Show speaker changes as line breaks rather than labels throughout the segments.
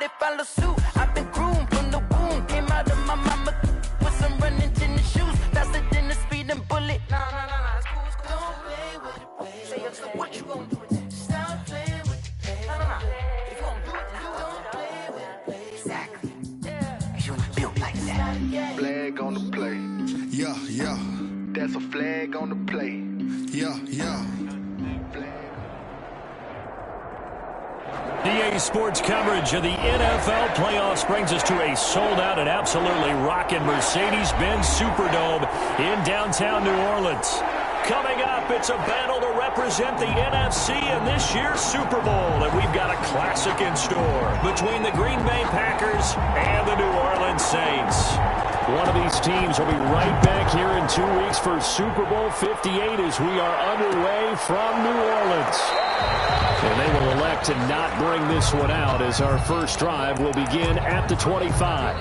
they follow suit. I've been groomed from the womb. Came out of my mama with some running in the shoes. Faster than the speeding bullet. Nah, it's cool, it's cool. Don't play with it, play. Say, so what you gonna do with it? Stop playing with it, play. Nah. If you gonna do it, then don't play with it, play. Exactly. Yeah. Cause you ain't built like that.
Flag on the play.
Yeah.
That's a flag on the play.
Yeah.
EA Sports coverage of the NFL playoffs brings us to a sold-out and absolutely rocking Mercedes-Benz Superdome in downtown New Orleans. Coming up, it's a battle to represent the NFC in this year's Super Bowl, and we've got a classic in store between the Green Bay Packers and the New Orleans Saints. One of these teams will be right back here in 2 weeks for Super Bowl 58 as we are underway from New Orleans. And they will elect to not bring this one out as our first drive will begin at the 25.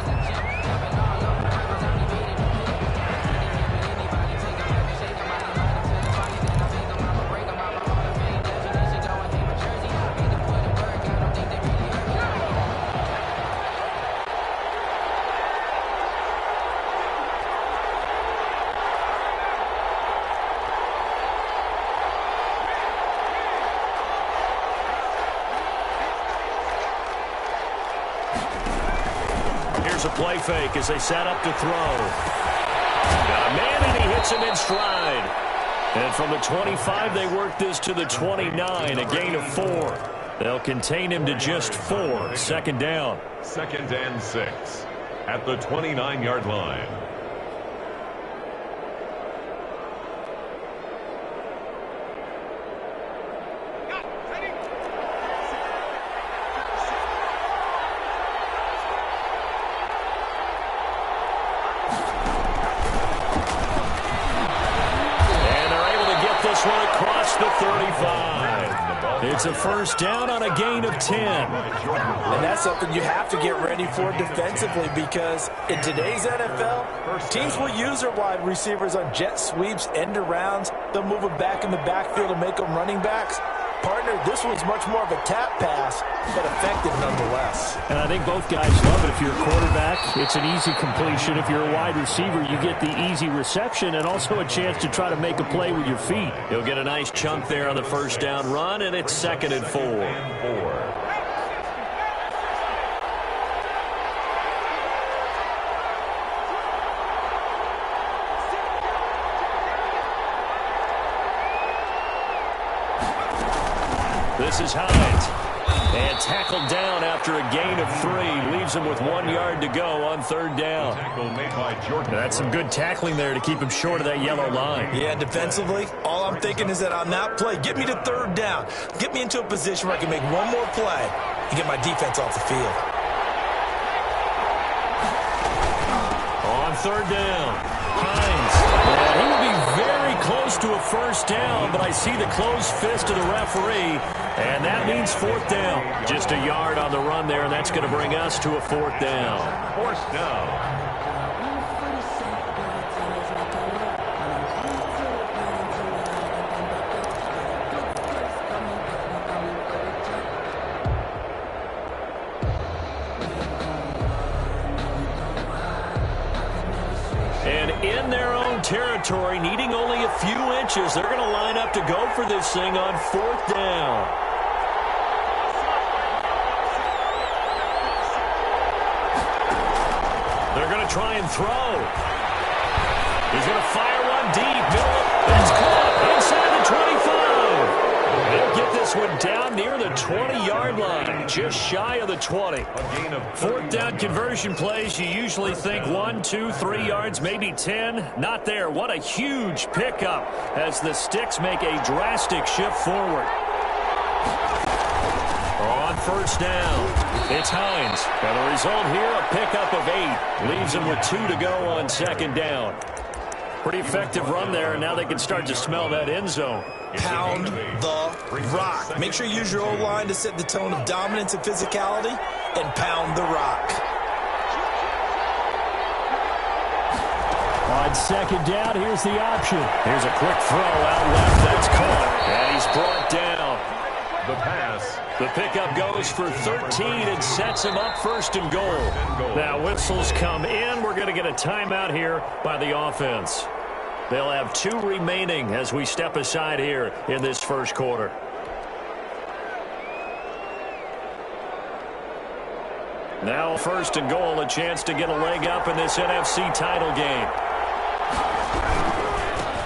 A play fake as they set up to throw. Got a man and he hits him in stride. And from the 25, they work this to the 29, a gain of 4. They'll contain him to just 4. Second down.
2nd and 6 at the 29-yard line.
The 35. It's a first down on a gain of 10.
And that's something you have to get ready for defensively because in today's NFL, teams will use their wide receivers on jet sweeps, end arounds. They'll move them back in the backfield and make them running backs. Partner, this one's much more of a tap pass, but effective nonetheless.
And I think both guys love it. If you're a quarterback, it's an easy completion. If you're a wide receiver, you get the easy reception and also a chance to try to make a play with your feet. He'll get a nice chunk there on the first down run, and it's 2nd and 4. This is Hines. And tackled down after a gain of 3. Leaves him with 1 yard to go on 3rd down. That's some good tackling there to keep him short of that yellow line.
Yeah, defensively, all I'm thinking is that on that play, get me to 3rd down. Get me into a position where I can make one more play and get my defense off the field.
On 3rd down, Hines. He will be very close to a first down, but I see the closed fist of the referee, and that means 4th down. Just a yard on the run there, and that's going to bring us to a 4th down.
4th down.
In their own territory, needing only a few inches, they're going to line up to go for this thing on 4th down. They're going to try and throw. He's going to fire one deep. That's caught inside the 25. They'll get this one down near the 20-yard line, just shy of the 20. 4th down conversion plays, you usually think 1, 2, 3 yards, maybe 10. Not there. What a huge pickup as the Sticks make a drastic shift forward. On 1st down, it's Hines. And the result here, a pickup of 8. Leaves him with 2 to go on 2nd down. Pretty effective run there, and now they can start to smell that end zone.
Pound the rock. Make sure you use your O-line to set the tone of dominance and physicality, and pound the rock.
On 2nd down, here's the option. Here's a quick throw out left. That's caught. And he's brought down.
The pass.
The pickup goes for 13 and sets him up first and goal. Now whistles come in. We're going to get a timeout here by the offense. They'll have 2 remaining as we step aside here in this first quarter. Now first and goal, a chance to get a leg up in this NFC title game.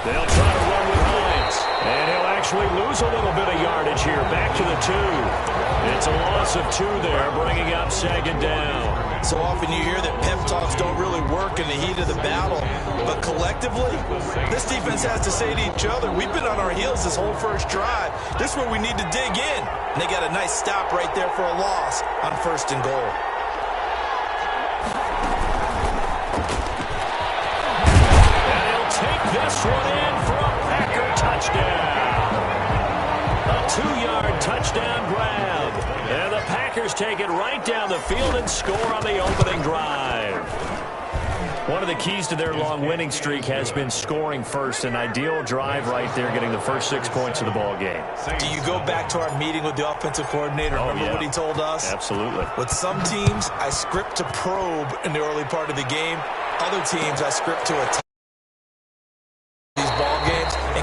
They'll try to run with Hines, and he'll actually lose a little bit of yardage here. Back to the 2. It's a loss of 2 there, bringing up second down.
So often you hear that pep talks don't really work in the heat of the battle, but collectively, this defense has to say to each other, we've been on our heels this whole first drive. This is where we need to dig in. And they got a nice stop right there for a loss on first and goal.
Take this one in for a Packer touchdown. A 2-yard touchdown grab. And the Packers take it right down the field and score on the opening drive. One of the keys to their long winning streak has been scoring first. An ideal drive right there, getting the first 6 points of the ball game.
Do you go back to our meeting with the offensive coordinator? Remember what he told us?
Absolutely.
With some teams, I script to probe in the early part of the game. Other teams, I script to attack.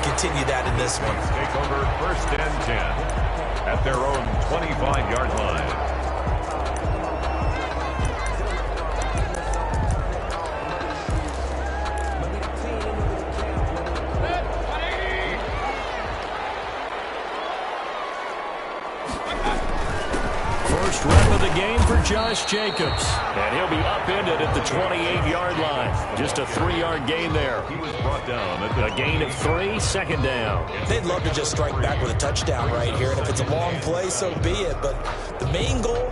Continue that in this one.
Take over first and 10 at their own 25-yard line.
First rep of the game for Josh Jacobs. And he'll be upended at the 28-yard line. Just a 3-yard gain there.
He was brought down at the
a gain of 3, second down.
They'd love to just strike back with a touchdown right here. And if it's a long play, so be it. But the main goal,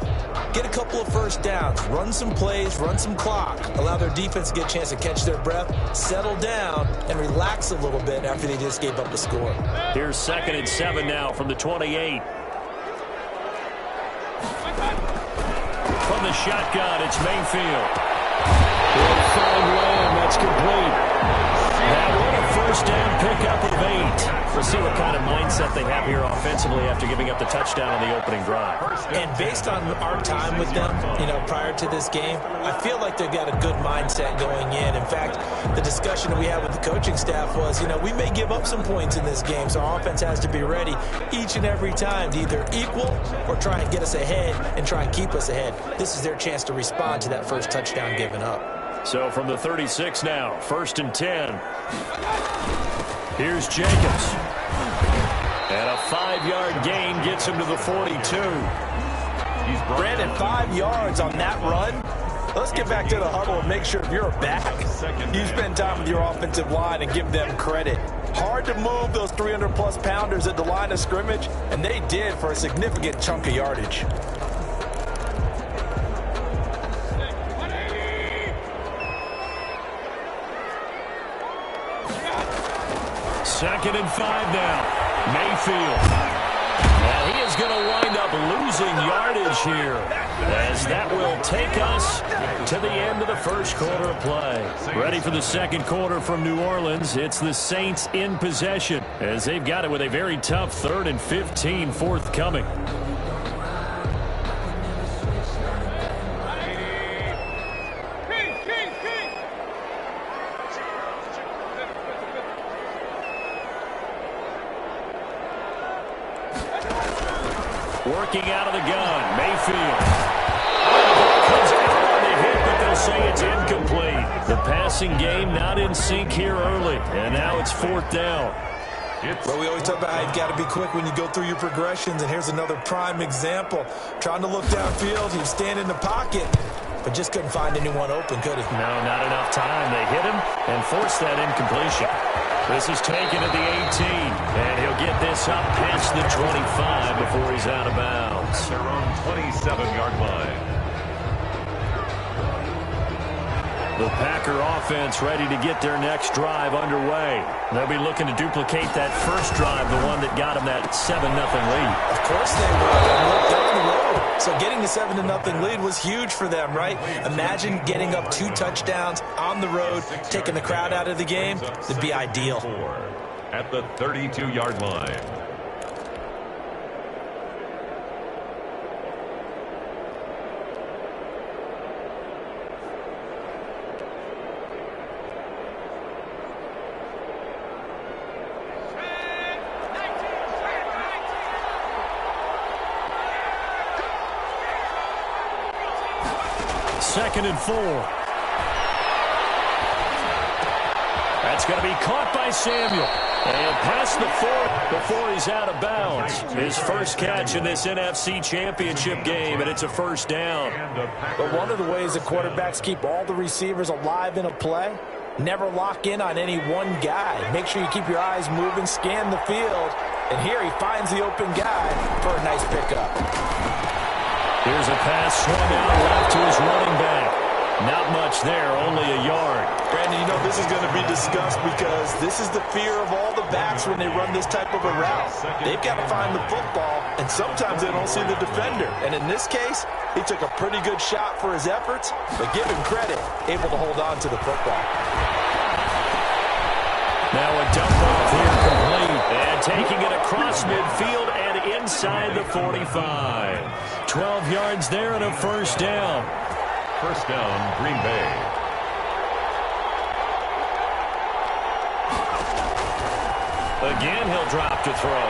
get a couple of first downs. Run some plays, run some clock. Allow their defense to get a chance to catch their breath, settle down, and relax a little bit after they just gave up the score.
Here's 2nd and 7 now from the 28. From the shotgun, it's Mayfield. He'll find Lamb. That's complete. Now what a first down pickup of 8. We'll see what kind of mindset they have here offensively after giving up the touchdown on the opening drive.
And based on our time with them, prior to this game, I feel like they've got a good mindset going in. In fact, the discussion that we had with the coaching staff was, we may give up some points in this game, so our offense has to be ready each and every time to either equal or try and get us ahead and try and keep us ahead. This is their chance to respond to that first touchdown given up.
So from the 36 now, 1st and 10. Here's Jacobs. And a 5-yard gain gets him to the 42.
Brandon, 5 yards on that run. Let's get back to the huddle and make sure if you're back, you spend time with your offensive line and give them credit. Hard to move those 300-plus pounders at the line of scrimmage, and they did for a significant chunk of yardage.
2nd and 5 now. Mayfield. Now he is going to wind up losing yardage here, as that will take us to the end of the first quarter of play. Ready for the second quarter from New Orleans. It's the Saints in possession, as they've got it with a very tough 3rd and 15 forthcoming. Working out of the gun, Mayfield. Comes out on the hit, but they'll say it's incomplete. The passing game not in sync here early, and now it's 4th down.
Well, we always talk about how you've got to be quick when you go through your progressions, and here's another prime example. Trying to look downfield, he was standing in the pocket, but just couldn't find anyone open, could he?
No, not enough time. They hit him and forced that incompletion. This is taken at the 18, and he'll get this up past the 25 before he's out of bounds.
Their own 27-yard line.
The Packer offense ready to get their next drive underway. They'll be looking to duplicate that first drive, the one that got them that 7-0 lead.
Of course they will. And look down the road. So getting the 7-0 lead was huge for them, right? Imagine getting up 2 touchdowns on the road, taking the crowd out of the game. It'd be ideal.
At the 32-yard line.
2nd and 4. That's going to be caught by Samuel. And past the 4 before he's out of bounds. His first catch in this NFC Championship game, and it's a first down.
But one of the ways the quarterbacks keep all the receivers alive in a play, never lock in on any one guy. Make sure you keep your eyes moving, scan the field. And here he finds the open guy for a nice pickup.
Here's a pass swung out left to his running back. Not much there, only a yard.
Brandon, you know this is going to be discussed because this is the fear of all the backs when they run this type of a route. They've got to find the football, and sometimes they don't see the defender. And in this case, he took a pretty good shot for his efforts, but give him credit, able to hold on to the football.
Now a dump off here complete, and taking it across midfield and inside the 45. 12 yards there and a first down.
First down, Green Bay.
Again, he'll drop to throw.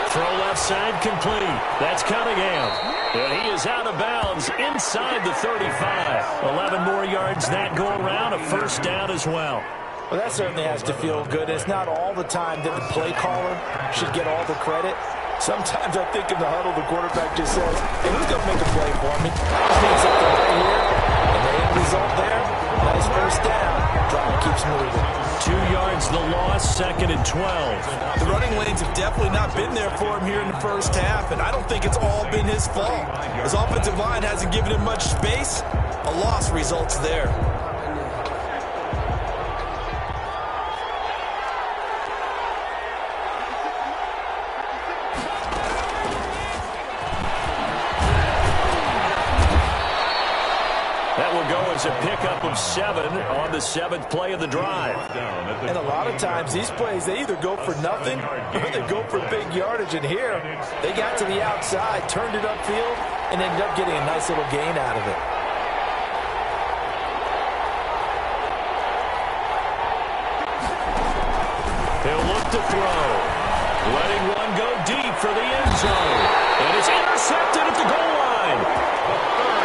Throw left side complete. That's Cunningham. And he is out of bounds inside the 35. 11 more yards that go around. A first down as well.
Well, that certainly has to feel good. It's not all the time that the play caller should get all the credit. Sometimes I think in the huddle, the quarterback just says, hey, who's going to make a play for me? Just need something right here. And the end result there, nice first down. Drive keeps moving.
2 yards the loss, 2nd and 12.
The running lanes have definitely not been there for him here in the first half, and I don't think it's all been his fault. His offensive line hasn't given him much space. A loss results there.
A pickup of 7 on the 7th play of the drive.
And a lot of times these plays, they either go for nothing or they go for big yardage. And here, they got to the outside, turned it upfield, and ended up getting a nice little gain out of it.
He'll look to throw. Letting one go deep for the end zone. And it's intercepted at the goal line.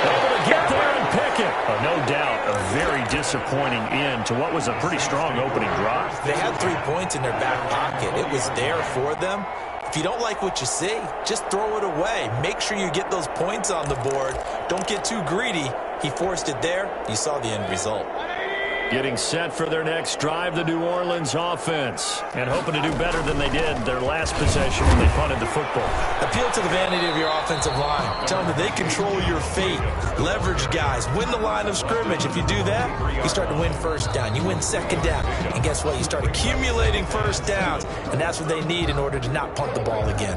Able to get there and pick it. No doubt, a very disappointing end to what was a pretty strong opening drive.
They had 3 points in their back pocket. It was there for them. If you don't like what you see, just throw it away. Make sure you get those points on the board. Don't get too greedy. He forced it there. You saw the end result.
Getting set for their next drive, the New Orleans offense. And hoping to do better than they did their last possession when they punted the football.
Appeal to the vanity of your offensive line. Tell them that they control your fate. Leverage guys. Win the line of scrimmage. If you do that, you start to win first down. You win second down. And guess what? You start accumulating first downs. And that's what they need in order to not punt the ball again.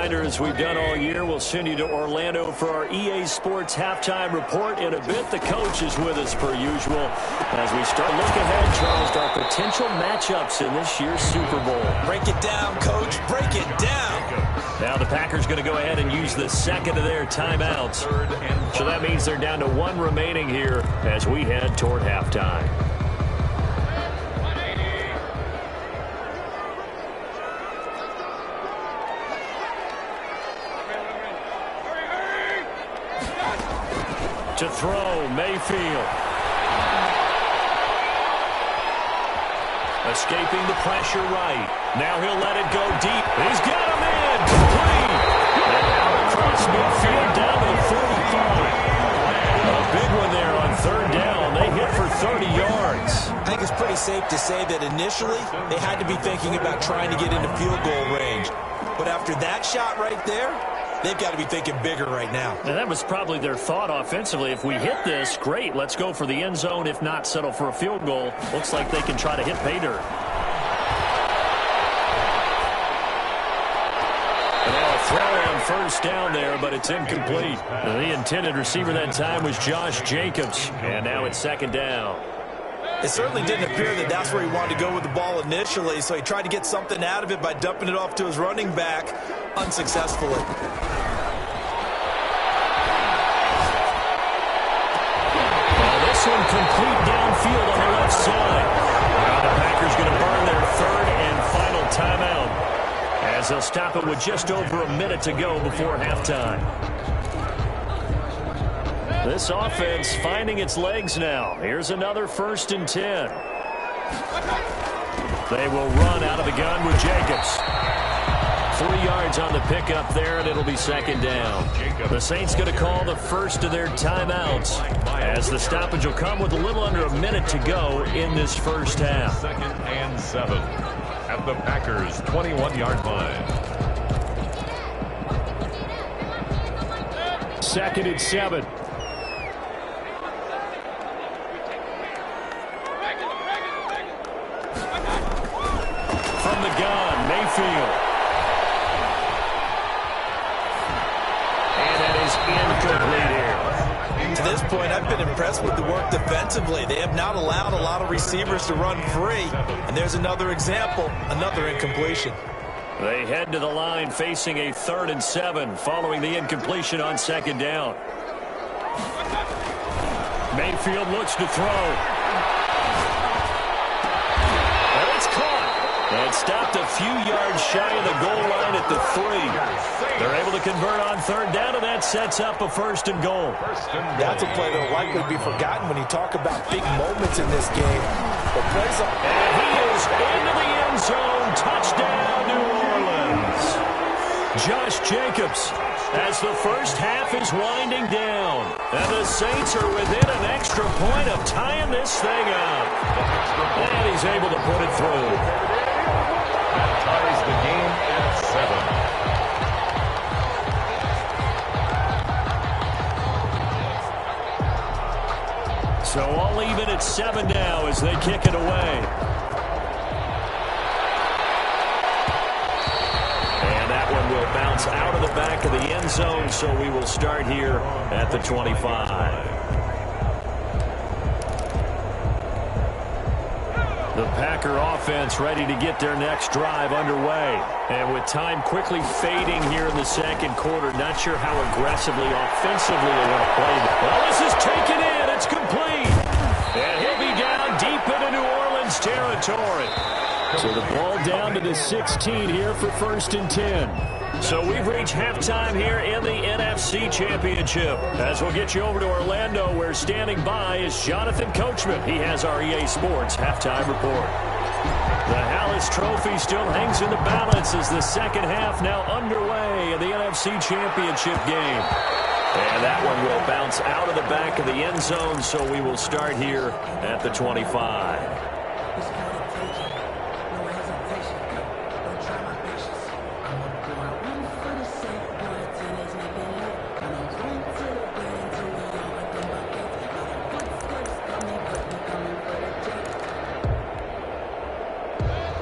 As we've done all year, we'll send you to Orlando for our EA Sports halftime report. In a bit, the coach is with us per usual. As we start look ahead, Charles, to our potential matchups in this year's Super Bowl.
Break it down, coach. Break it down.
Now the Packers going to go ahead and use the second of their timeouts. So that means they're down to 1 remaining here as we head toward halftime. To throw, Mayfield. Escaping the pressure right. Now he'll let it go deep. He's got him in. Complete. And now across midfield down to the 45. A big one there on 3rd down. They hit for 30 yards.
I think it's pretty safe to say that initially they had to be thinking about trying to get into field goal range. But after that shot right there, they've got to be thinking bigger right now.
And that was probably their thought offensively. If we hit this, great. Let's go for the end zone. If not, settle for a field goal. Looks like they can try to hit pay dirt. And now a throw on 1st down there, but it's incomplete. The intended receiver that time was Josh Jacobs. And now it's 2nd down.
It certainly didn't appear that that's where he wanted to go with the ball initially, so he tried to get something out of it by dumping it off to his running back unsuccessfully.
This one complete downfield on the left side. Now the Packers going to burn their third and final timeout as they'll stop it with just over a minute to go before halftime. This offense finding its legs now. Here's another 1st and 10. They will run out of the gun with Jacobs. 3 yards on the pickup there, and it'll be 2nd down. The Saints going to call the first of their timeouts as the stoppage will come with a little under a minute to go in this first half.
2nd and 7 at the Packers' 21-yard line.
2nd and 7. From the gun, Mayfield. Incomplete here.
To this point, I've been impressed with the work defensively. They have not allowed a lot of receivers to run free. And there's another example, another incompletion.
They head to the line facing a 3rd and 7 following the incompletion on 2nd down. Mayfield looks to throw. And it's caught. And stopped a few yards shy of the goal line at the 3. They're able to convert on 3rd down, and that sets up a 1st and goal.
That's a play that will likely be forgotten when you talk about big moments in this game. The plays up.
And he is into the end zone. Touchdown, New Orleans. Josh Jacobs as the first half is winding down. And the Saints are within an extra point of tying this thing up. And he's able to put it through.
That ties the game at 7.
So all even at 7 now as they kick it away. And that one will bounce out of the back of the end zone, so we will start here at the 25. The Packer offense ready to get their next drive underway. And with time quickly fading here in the 2nd quarter, not sure how aggressively, offensively they want to play. Well, this is taken in. It's complete. And he'll be down deep into New Orleans territory. So the ball down to the 16 here for 1st and 10. So we've reached halftime here in the NFC Championship. As we'll get you over to Orlando, where standing by is Jonathan Coachman. He has our EA Sports halftime report. The Hallis Trophy still hangs in the balance as the 2nd half now underway in the NFC Championship game. And that one will bounce out of the back of the end zone, so we will start here at the 25.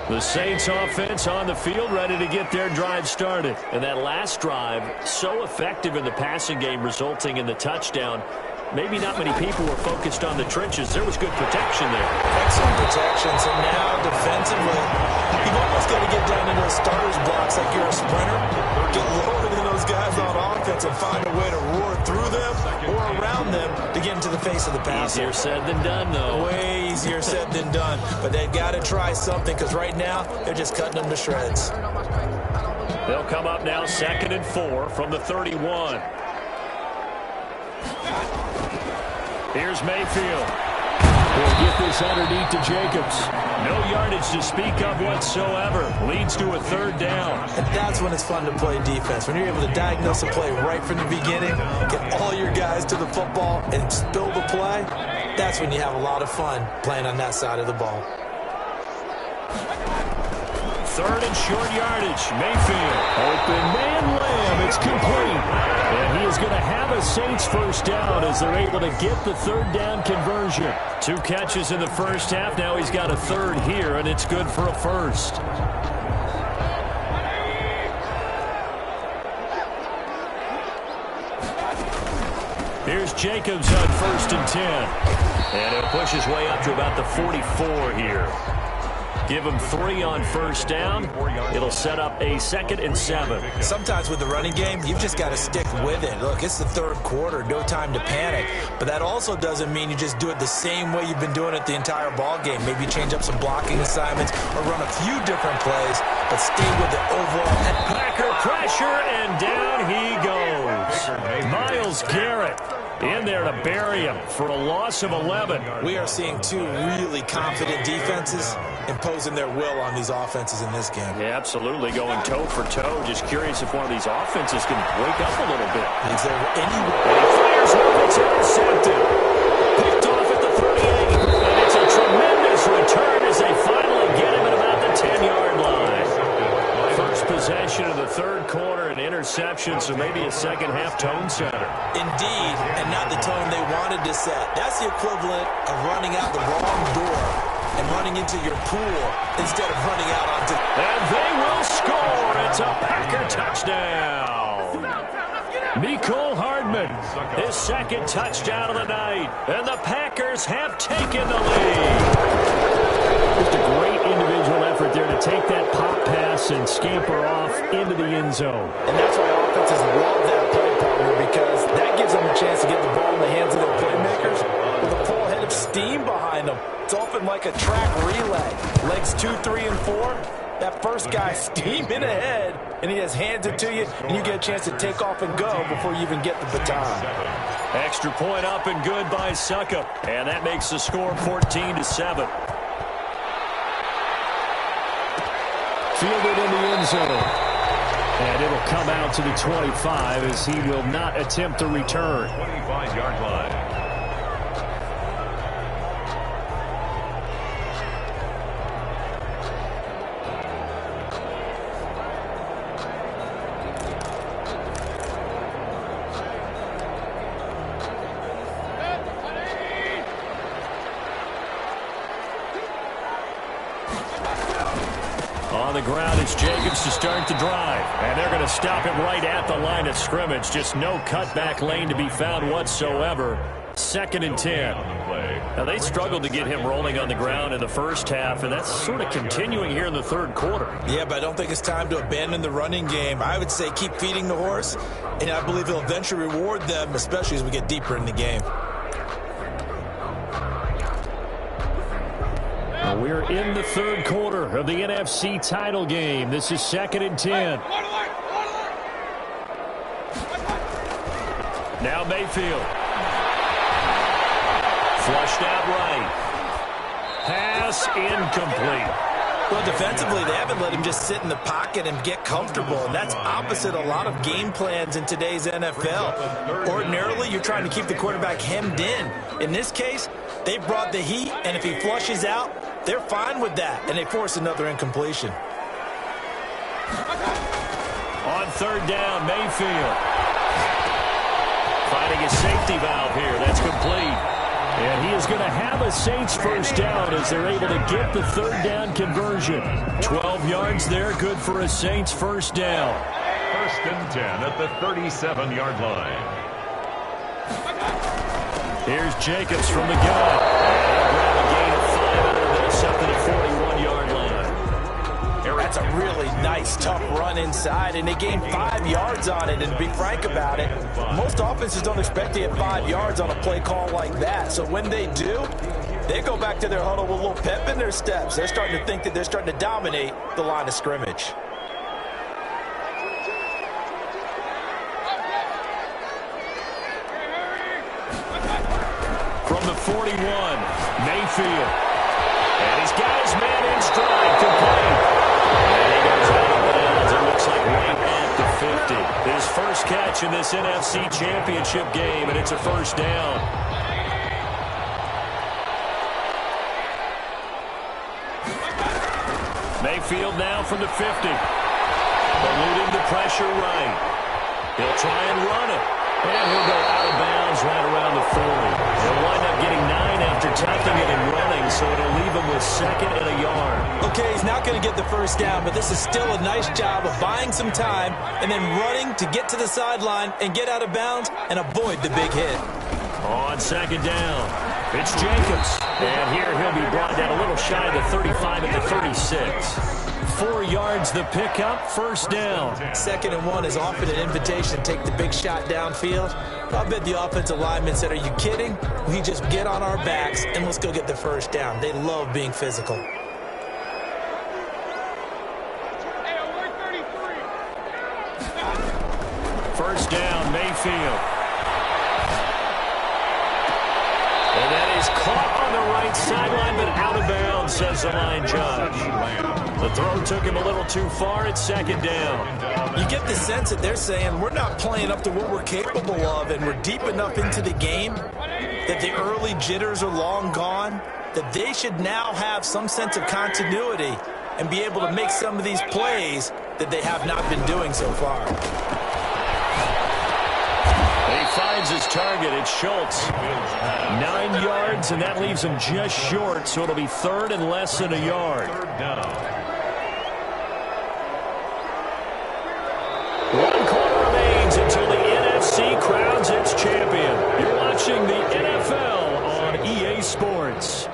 The Saints offense on the field ready to get their drive started. And that last drive, so effective in the passing game, resulting in the touchdown. Maybe not many people were focused on the trenches. There was good protection there.
Excellent protection. So now defensively, you've almost got to get down into the starter's blocks like you're a sprinter. Get lower than those guys on offense and find a way to roar through them or around them to get into the face of the passer.
Easier said than done, though.
Way easier said than done. But they've got to try something because right now they're just cutting them to shreds.
They'll come up now 2nd and 4 from the 31. Here's Mayfield. We'll get this underneath to Jacobs. No yardage to speak of whatsoever. Leads to a 3rd down.
And that's when it's fun to play defense. When you're able to diagnose a play right from the beginning, get all your guys to the football, and spill the play, that's when you have a lot of fun playing on that side of the ball.
3rd and short yardage. Mayfield. Open man Lamb. It's complete. And he is going to have a Saints first down as they're able to get the 3rd down conversion. 2 catches in the first half. Now he's got a 3rd here, and it's good for a 1st. Here's Jacobs on 1st and 10. And he'll push his way up to about the 44 here. Give him 3 on 1st down. It'll set up a 2nd and 7.
Sometimes with the running game, you've just got to stick with it. Look, it's the 3rd quarter, no time to panic. But that also doesn't mean you just do it the same way you've been doing it the entire ball game. Maybe change up some blocking assignments or run a few different plays, but stay with the overall.
Packer pressure, and down he goes. Myles Garrett in there to bury him for a loss of 11.
We are seeing 2 really confident defenses imposing their will on these offenses in this game.
Yeah, absolutely, going toe for toe. Just curious if one of these offenses can wake up a little bit.
Is there any way?
And he fires one, it's intercepted. Picked off at the 38, and it's a tremendous return as they finally get him at about the 10-yard line. First possession of the 3rd quarter, an interception, so maybe a second-half tone setter.
Indeed, and not the tone they wanted to set. That's the equivalent of running out the wrong door and running into your pool instead of running out onto...
And they will score. It's a Packer touchdown. Mecole Hardman, his 2nd touchdown of the night. And the Packers have taken the lead. Just a great individual effort there to take that pop pass and scamper off into the end zone.
And that's why offenses love that play partner, because that gives them a chance to get the ball in the hands of their playmakers with a full head of steam behind them. It's often like a track relay. Legs 2, 3, and 4. That first guy steaming ahead, and he has hands it to you, and you get a chance to take off and go before you even get the baton.
Extra point up and good by Succop. And that makes the score 14-7. Fielded in the end zone. And it'll come out to the 25 as he will not attempt the return.
25-yard line.
On the ground, it's Jacobs to start the drive. And they're going to stop him right at the line of scrimmage. Just no cutback lane to be found whatsoever. 2nd and 10. Now, they struggled to get him rolling on the ground in the first half, and that's sort of continuing here in the 3rd quarter.
Yeah, but I don't think it's time to abandon the running game. I would say keep feeding the horse, and I believe he'll eventually reward them, especially as we get deeper in the game.
We're in the 3rd quarter of the NFC title game. This is 2nd and 10. Now Mayfield. Flushed out right. Pass incomplete.
Well, defensively, they haven't let him just sit in the pocket and get comfortable, and that's opposite a lot of game plans in today's NFL. Ordinarily, you're trying to keep the quarterback hemmed in. In this case, they brought the heat, and if he flushes out, they're fine with that, and they force another incompletion.
On 3rd down, Mayfield. Finding a safety valve here. That's complete. And he is going to have a Saints first down as they're able to get the 3rd down conversion. 12 yards there, good for a Saints first down.
1st and 10 at the 37-yard line.
Here's Jacobs from the gun. And he'll grab a gain of 5 out of this up to the 41-yard line.
That's a really nice, tough run inside, and they gained 5 yards on it. And to be frank about it, most offenses don't expect to get 5 yards on a play call like that. So when they do, they go back to their huddle with a little pep in their steps. They're starting to think that they're starting to dominate the line of scrimmage.
From the 41, Mayfield. And he's got his man in stride, complete. And he goes out of bounds. It looks like right at the 50. His first catch in this NFC Championship game, and it's a first down. Mayfield now from the 50. Eluding the pressure right. He'll try and run it. And he'll go out of bounds right around the 40. He'll wind up getting 9 after tackling it and running, so it'll leave him with 2nd and a yard.
Look, Okay, he's not going to get the first down, but this is still a nice job of buying some time and then running to get to the sideline and get out of bounds and avoid the big hit.
On second down, it's Jacobs. And here he'll be brought down a little shy of the 35 at the 36. 4 yards the pickup, first down.
2nd and 1 is often an invitation to take the big shot downfield. I bet the offensive lineman said, are you kidding? We just get on our backs and let's go get the first down. They love being physical.
First down, Mayfield. And that is caught on the right sideline, but out of bounds, says the line judge. The throw took him a little too far at 2nd down.
You get the sense that they're saying we're not playing up to what we're capable of, and we're deep enough into the game that the early jitters are long gone, that they should now have some sense of continuity and be able to make some of these plays that they have not been doing so far.
He finds his target. It's Schultz. 9 yards, and that leaves him just short, so it'll be 3rd and less than a yard. 1 quarter remains until the NFC crowns its champion. You're watching the NFL on EA Sports.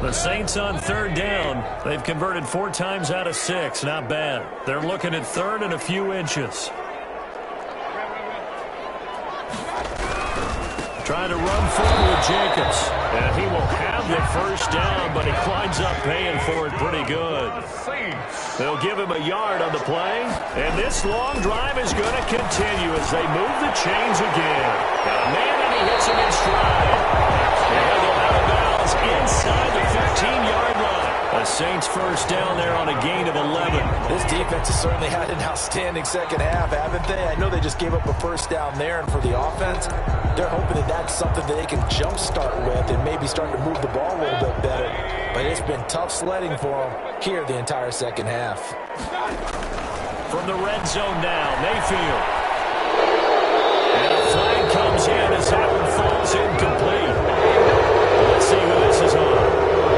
The Saints on 3rd down. They've converted 4 times out of 6. Not bad. They're looking at 3rd and a few inches. Trying to run forward with Jacobs. And he will have the first down, but he winds up paying for it pretty good. They'll give him a yard on the play. And this long drive is going to continue as they move the chains again. Now, man, and he hits him in stride. And he'll go out of bounds inside the 15-yard line. The Saints first down there on a gain of 11.
This defense has certainly had an outstanding second half, haven't they? I know they just gave up a first down there, and for the offense, they're hoping that that's something that they can jumpstart with and maybe start to move the ball a little bit better. But it's been tough sledding for them here the entire second half.
From the red zone now, Mayfield. And a flag comes in as that one falls incomplete. Let's see who this is on.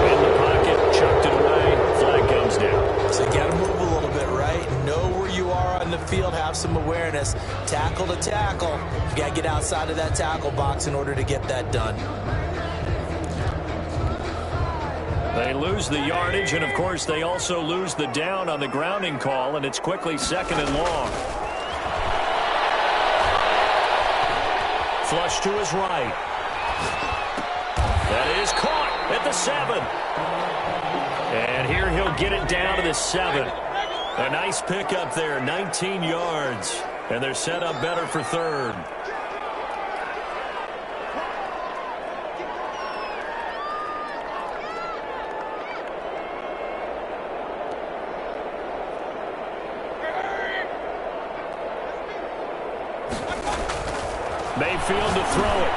In the pocket, chucked it away, flag comes down.
So you got to move a little bit, right? Know where you are on the field, have some awareness. Tackle to tackle. You got to get outside of that tackle box in order to get that done.
They lose the yardage, and of course they also lose the down on the grounding call, and it's quickly 2nd and long. Flush to his right. That is caught at the 7. And here he'll get it down to the 7. A nice pickup there, 19 yards. And they're set up better for 3rd. Mayfield to throw it.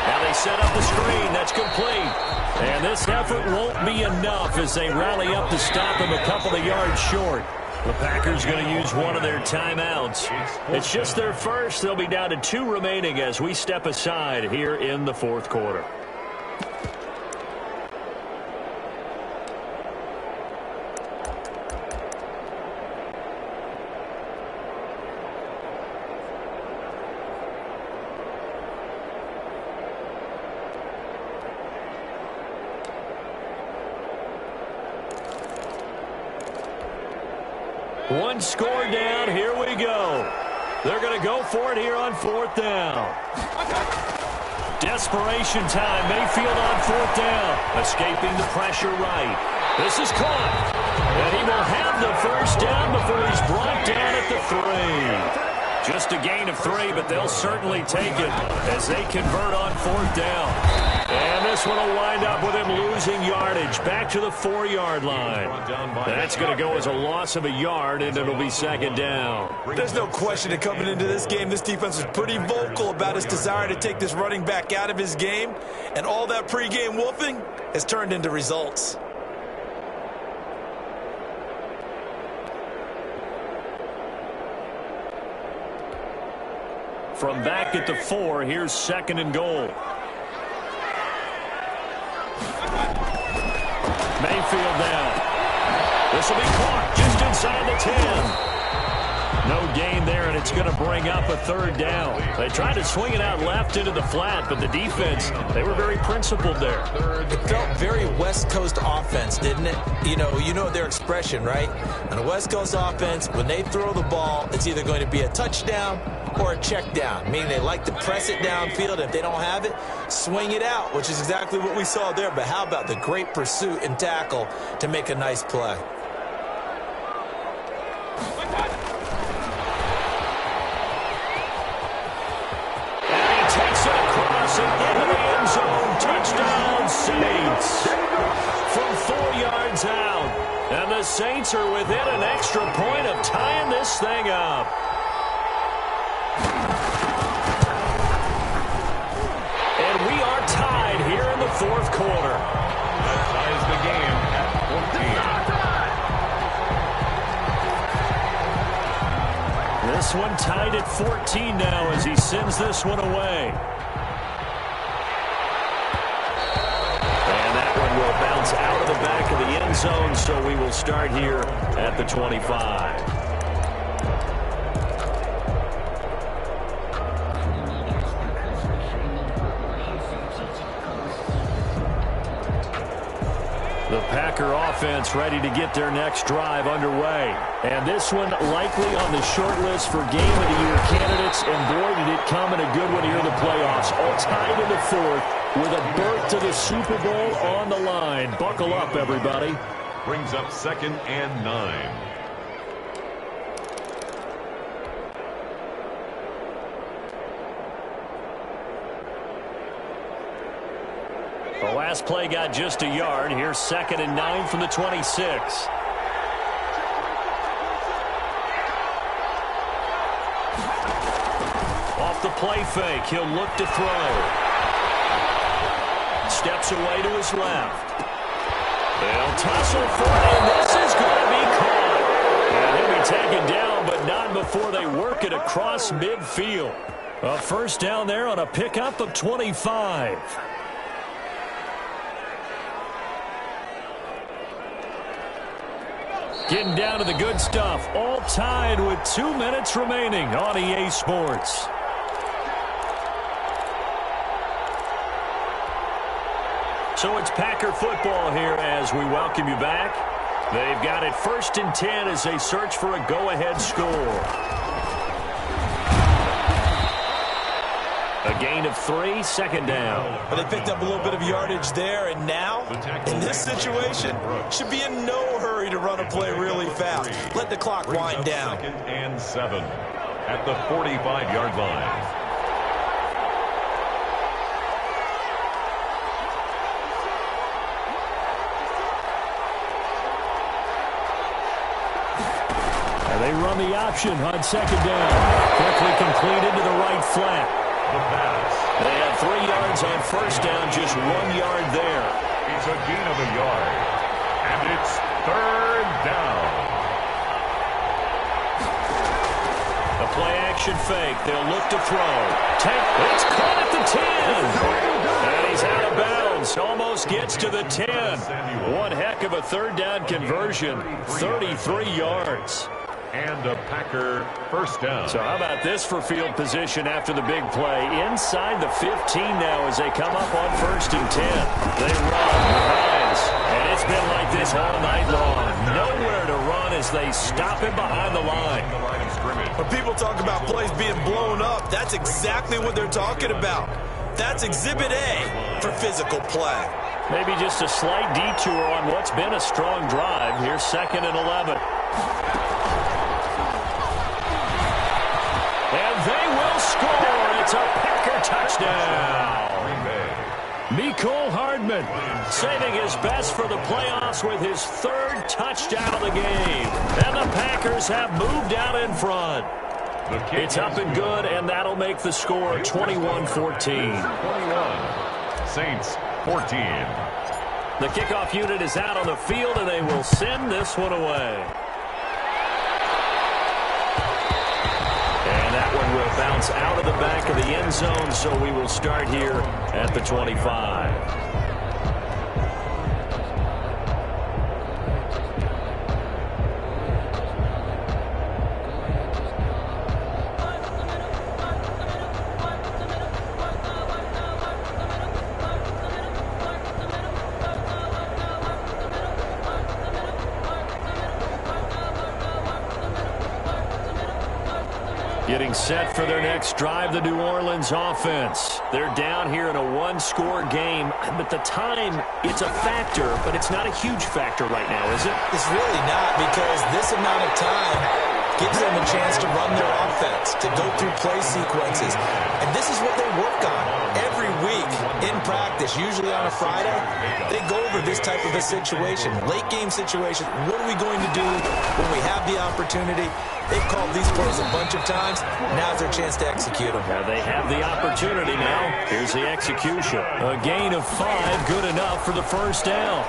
Now they set up the screen. That's complete. And this effort won't be enough as they rally up to stop him a couple of yards short. The Packers going to use one of their timeouts. It's just their first. They'll be down to 2 remaining as we step aside here in the 4th quarter. One score down. Here we go. They're going to go for it here on 4th down. Desperation time. Mayfield on 4th down. Escaping the pressure right. This is caught. And he will have the first down before he's brought down at the 3. Just a gain of 3, but they'll certainly take it as they convert on 4th down. And this one will wind up with him losing yardage back to the 4-yard line. That's going to go as a loss of a yard, and it'll be 2nd down.
There's no question that coming into this game, this defense was pretty vocal about his desire to take this running back out of his game, and all that pregame wolfing has turned into results.
From back at the 4, here's 2nd and goal. Mayfield down. This will be caught just inside the 10. No gain there, and it's going to bring up a 3rd down. They tried to swing it out left into the flat, but the defense, they were very principled there.
It felt very West Coast offense, didn't it? You know their expression, right? On a West Coast offense, when they throw the ball, it's either going to be a touchdown or a check down, meaning they like to press it downfield. If they don't have it, swing it out, which is exactly what we saw there. But how about the great pursuit and tackle to make a nice play?
Into the end zone. Touchdown, Saints. From 4 yards out. And the Saints are within an extra point of tying this thing up. And we are tied here in the 4th quarter.
That ties the game at 14.
This one tied at 14 now as he sends this one away. Will bounce out of the back of the end zone, so we will start here at the 25. The Packer offense ready to get their next drive underway. And this one likely on the short list for Game of the Year candidates, and boy, did it come in a good one here in the playoffs. All tied in the 4th. With a berth to the Super Bowl on the line. Buckle up, everybody.
Brings up 2nd and 9.
The last play got just a yard. Here's 2nd and 9 from the 26. Off the play fake, he'll look to throw. Steps away to his left. They'll tussle for it, and this is going to be caught. And he'll be taken down, but not before they work it across midfield. A 1st down there on a pickup of 25. Getting down to the good stuff. All tied with 2 minutes remaining on EA Sports. So it's Packer football here as we welcome you back. They've got it 1st and 10 as they search for a go-ahead score. A gain of 3, 2nd down.
Well, they picked up a little bit of yardage there, and now, in this situation, should be in no hurry to run a play really fast. Let the clock wind down.
2nd and 7 at the 45-yard line.
They run the option on 2nd down. Quickly completed to the right flat.
The pass.
They had 3 yards on 1st down, just 1 yard there.
It's a gain of a yard. And it's 3rd down.
A play-action fake. They'll look to throw. It's caught at the 10. And he's out of bounds. Almost gets to the 10. One heck of a 3rd down conversion. 33 yards.
And a Packer 1st down.
So how about this for field position after the big play? Inside the 15 now as they come up on 1st and 10. They run, rise, and it's been like this all night long. Nowhere to run as they stop him behind the line.
When people talk about plays being blown up, that's exactly what they're talking about. That's Exhibit A for physical play.
Maybe just a slight detour on what's been a strong drive. Here's 2nd and 11. And they will score. It's a Packer touchdown. Mecole Hardman saving his best for the playoffs with his 3rd touchdown of the game. And the Packers have moved out in front. It's up and good, and that'll make the score 21-14.
21. Saints 14.
The kickoff unit is out on the field, and they will send this one away. And that one will bounce out of the back of the end zone, so we will start here at the 25. Getting set for their next drive, the New Orleans offense. They're down here in a one-score game, but the time, it's a factor, but it's not a huge factor right now, is it?
It's really not, because this amount of time gives them a chance to run their offense, to go through play sequences. And this is what they work on every week in practice, usually on a Friday. They go over this type of a situation, late-game situation. What are we going to do when we have the opportunity? They've called these plays a bunch of times. Now's their chance to execute them.
Now they have the opportunity now. Here's the execution. A gain of 5, good enough for the first down.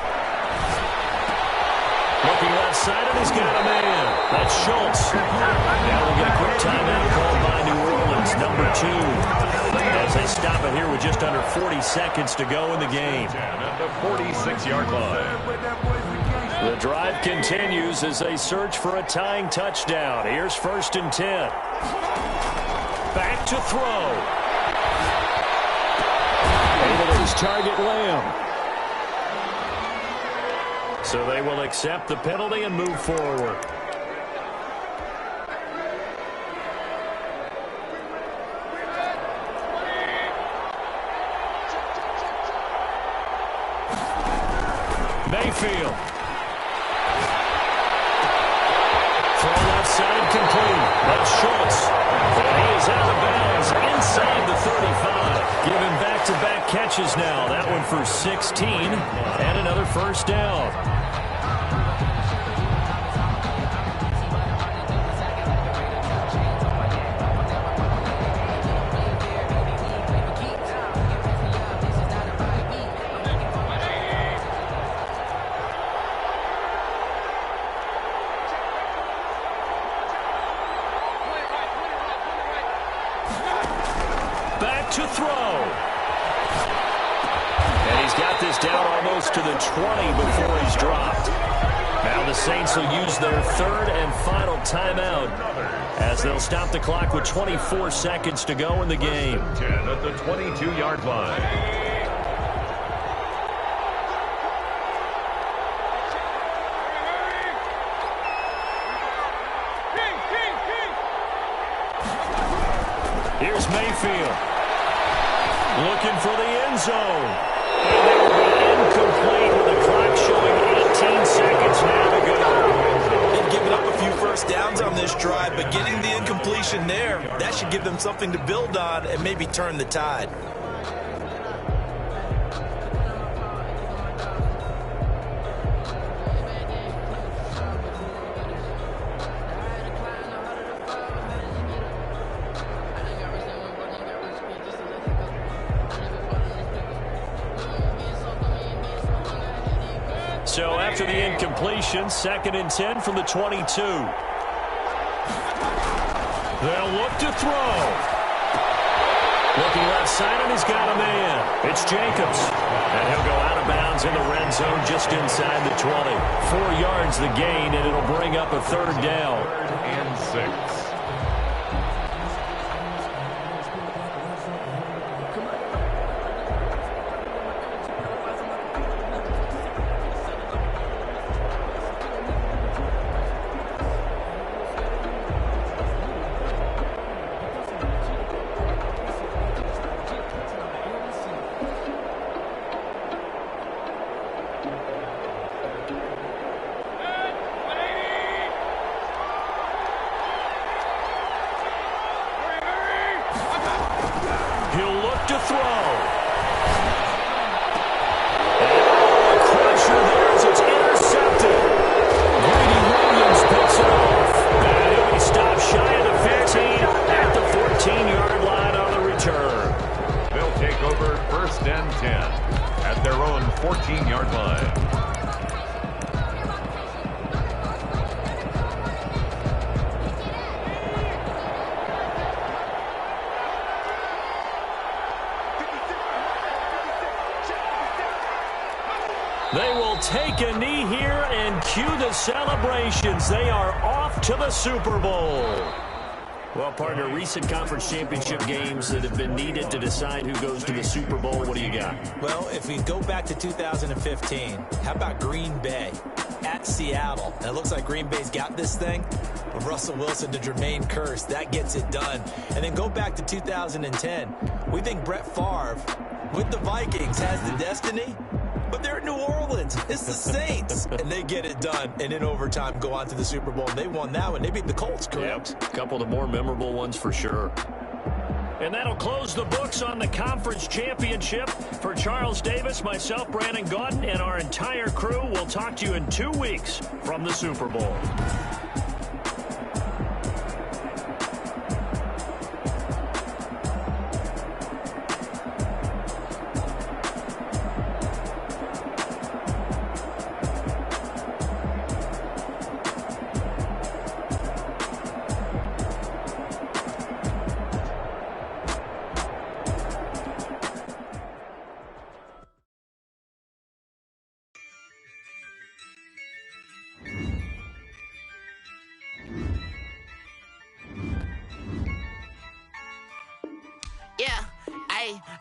Looking left side, and he's got a man. That's Schultz. Now we'll get a quick timeout called by New Orleans, number 2. As they stop it here with just under 40 seconds to go in the game.
At the 46-yard line.
The drive continues as they search for a tying touchdown. Here's 1st and 10. Back to throw. Able to his target, Lamb. So they will accept the penalty and move forward. Mayfield. Side complete. That's Schultz. And he is out of bounds inside the 35. Giving back-to-back catches now. That one for 16 and another first down. To throw. And he's got this down almost to the 20 before he's dropped. Now the Saints will use their 3rd and final timeout as they'll stop the clock with 24 seconds to go in the game.
10 at the 22-yard line.
Here's Mayfield. Looking for the end zone. And they will be incomplete with the clock showing 18 seconds now to go.
They've given up a few first downs on this drive, but getting the incompletion there, that should give them something to build on and maybe turn the tide.
So after the incompletion, 2nd and 10 from the 22. They'll look to throw. Looking left side, and he's got a man. It's Jacobs. And he'll go out of bounds in the red zone just inside the 20. 4 yards the gain, and it'll bring up a 3rd down.
3rd and 6.
To throw. And a crusher there as it's intercepted. Greedy Williams picks it off. And he'll be stopped shy of the 15 at the 14-yard line on the return.
They'll take over 1st and 10 at their own 14-yard line.
They will take a knee here and cue the celebrations. They are off to the Super Bowl. Well, partner, recent conference championship games that have been needed to decide who goes to the Super Bowl. What do you got?
Well, if we go back to 2015, how about Green Bay at Seattle? And it looks like Green Bay's got this thing. From Russell Wilson to Jermaine Kearse, that gets it done. And then go back to 2010. We think Brett Favre with the Vikings has the destiny. But they're in New Orleans. It's the Saints. And they get it done. And in overtime, go on to the Super Bowl. And they won that one. They beat the Colts, correct?
Yep. A couple of the more memorable ones for sure. And that'll close the books on the conference championship. For Charles Davis, myself, Brandon Gaudin, and our entire crew, we'll talk to you in 2 weeks from the Super Bowl.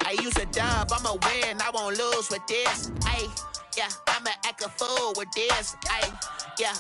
I use a dub, I'ma win, I won't lose with this. Yeah, I'ma act a fool with this. Yeah,